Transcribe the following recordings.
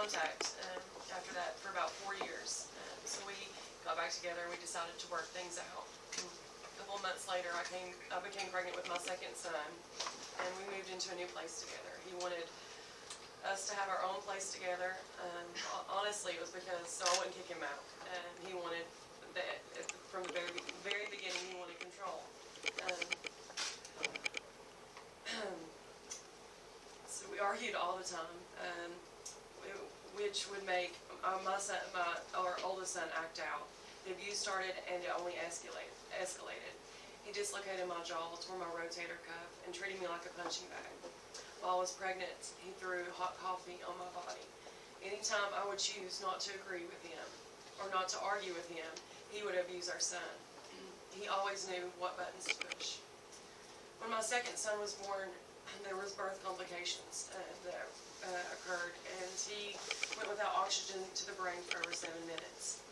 contact after that for about 4 years. So we got back together and we decided to work things out. A couple of months later, I became pregnant with my second son, and we moved into a new place together. He wanted us to have our own place together. Honestly, it was because so I wouldn't kick him out. He wanted that from the very beginning. He wanted control. So we argued all the time, which would make our oldest son act out. The abuse started and it only escalated. He dislocated my jaw, tore my rotator cuff, and treated me like a punching bag. While I was pregnant, he threw hot coffee on my body. Anytime I would choose not to agree with him or not to argue with him, he would abuse our son. He always knew what buttons to push. When my second son was born, there was birth complications that occurred, and he went without oxygen to the brain for over 7 minutes.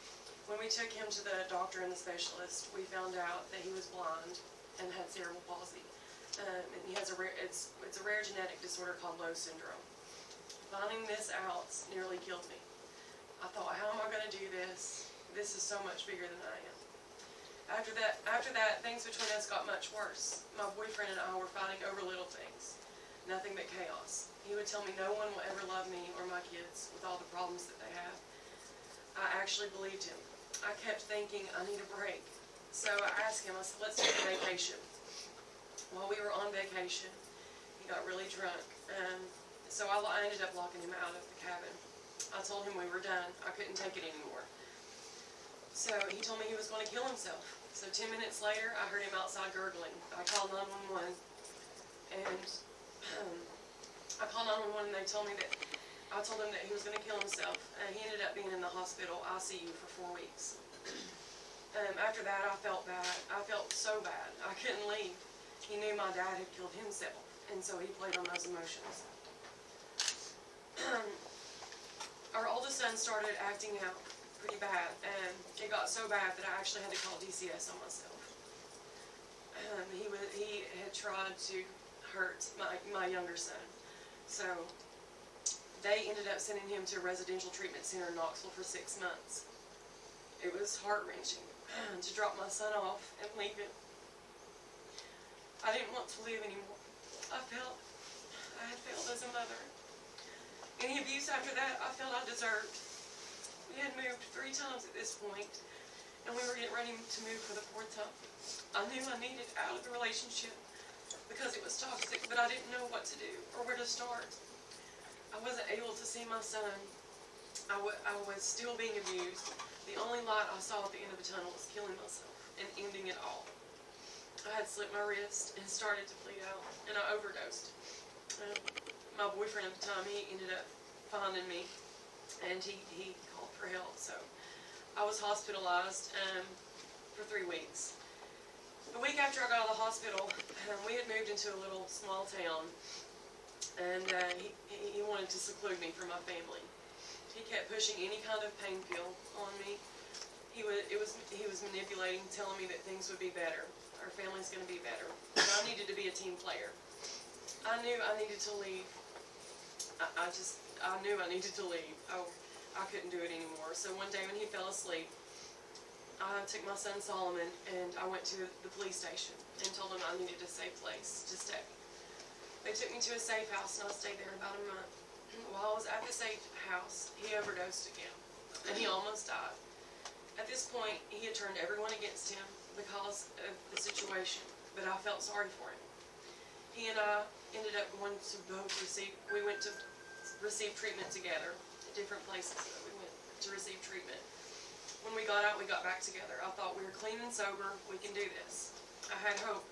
When we took him to the doctor and the specialist, we found out that he was blind and had cerebral palsy. And he has it's a rare genetic disorder called Lowe syndrome. Finding this out nearly killed me. I thought, how am I going to do this? This is so much bigger than I am. After that, things between us got much worse. My boyfriend and I were fighting over little things. Nothing but chaos. He would tell me no one will ever love me or my kids with all the problems that they have. I actually believed him. I kept thinking, I need a break. So I asked him, I said, let's take a vacation. While we were on vacation, he got really drunk. So I ended up locking him out of the cabin. I told him we were done. I couldn't take it anymore. So he told me he was going to kill himself. So 10 minutes later, I heard him outside gurgling. I called 911, and I called 911, and they told me that I told him that he was going to kill himself. He ended up being in the hospital ICU for 4 weeks. After that, I felt bad. I felt so bad. I couldn't leave. He knew my dad had killed himself, and so he played on those emotions. Our oldest son started acting out pretty bad, and it got so bad that I actually had to call DCS on myself. He had tried to hurt my younger son, so they ended up sending him to a residential treatment center in Knoxville for 6 months. It was heart-wrenching to drop my son off and leave him. I didn't want to live anymore. I had failed as a mother. Any abuse after that, I felt I deserved. We had moved 3 times at this point, and we were getting ready to move for the 4th time. I knew I needed out of the relationship because it was toxic, but I didn't know what to do or where to start. I wasn't able to see my son. I was still being abused. The only light I saw at the end of the tunnel was killing myself and ending it all. I had slipped my wrist and started to bleed out, and I overdosed. My boyfriend at the time, he ended up finding me, and he called for help. So I was hospitalized for 3 weeks. The week after I got out of the hospital, we had moved into a little small town, and he wanted to seclude me from my family. He kept pushing any kind of pain pill on me. He was manipulating, telling me that things would be better. Our family's going to be better. But I needed to be a team player. I knew I needed to leave. I knew I needed to leave. I couldn't do it anymore. So one day when he fell asleep, I took my son Solomon and I went to the police station and told him I needed a safe place to stay. They took me to a safe house and I stayed there about a month. While I was at the safe house, he overdosed again, and he almost died. At this point, he had turned everyone against him because of the situation, but I felt sorry for him. He and I ended up going to we went to receive treatment together at different places that we went to receive treatment. When we got out, we got back together. I thought, we were clean and sober, we can do this. I had hope.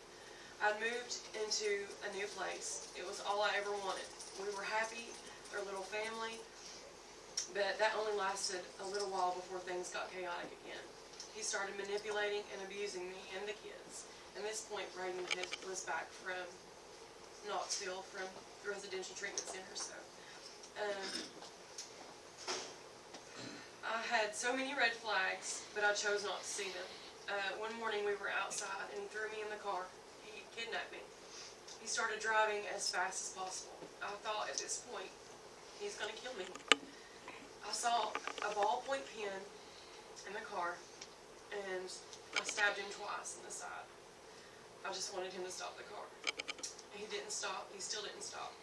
I'd moved into a new place. It was all I ever wanted. We were happy, our little family, but that only lasted a little while before things got chaotic again. He started manipulating and abusing me and the kids. At this point, Braden was back from Knoxville, from the residential treatment center, so I had so many red flags, but I chose not to see them. One morning we were outside and he threw me in the car. He kidnapped me. He started driving as fast as possible. I thought at this point, he's going to kill me. I saw a ballpoint pen in the car, and I stabbed him twice in the side. I just wanted him to stop the car. He didn't stop. He still didn't stop.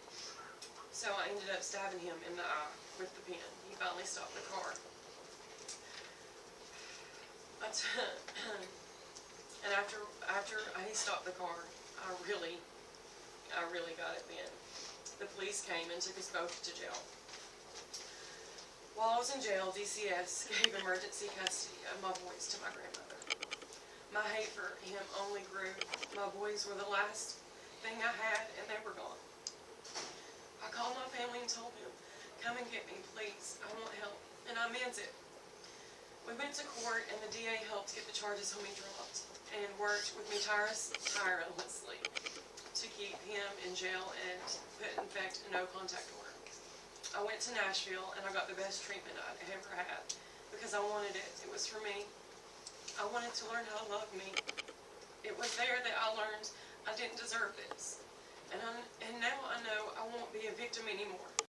So I ended up stabbing him in the eye with the pen. He finally stopped the car. And after he stopped the car, I really got it then. The police came and took us both to jail. While I was in jail, DCS gave emergency custody of my boys to my grandmother. My hate for him only grew. My boys were the last thing I had, and they were gone. I called my family and told them, "Come and get me, please. I want help." And I meant it. We went to court, and the DA helped get the charges on me dropped and worked with me tirelessly to keep him in jail and put in effect a no-contact order. I went to Nashville, and I got the best treatment I'd ever had because I wanted it. It was for me. I wanted to learn how to love me. It was there that I learned I didn't deserve this. And now I know I won't be a victim anymore.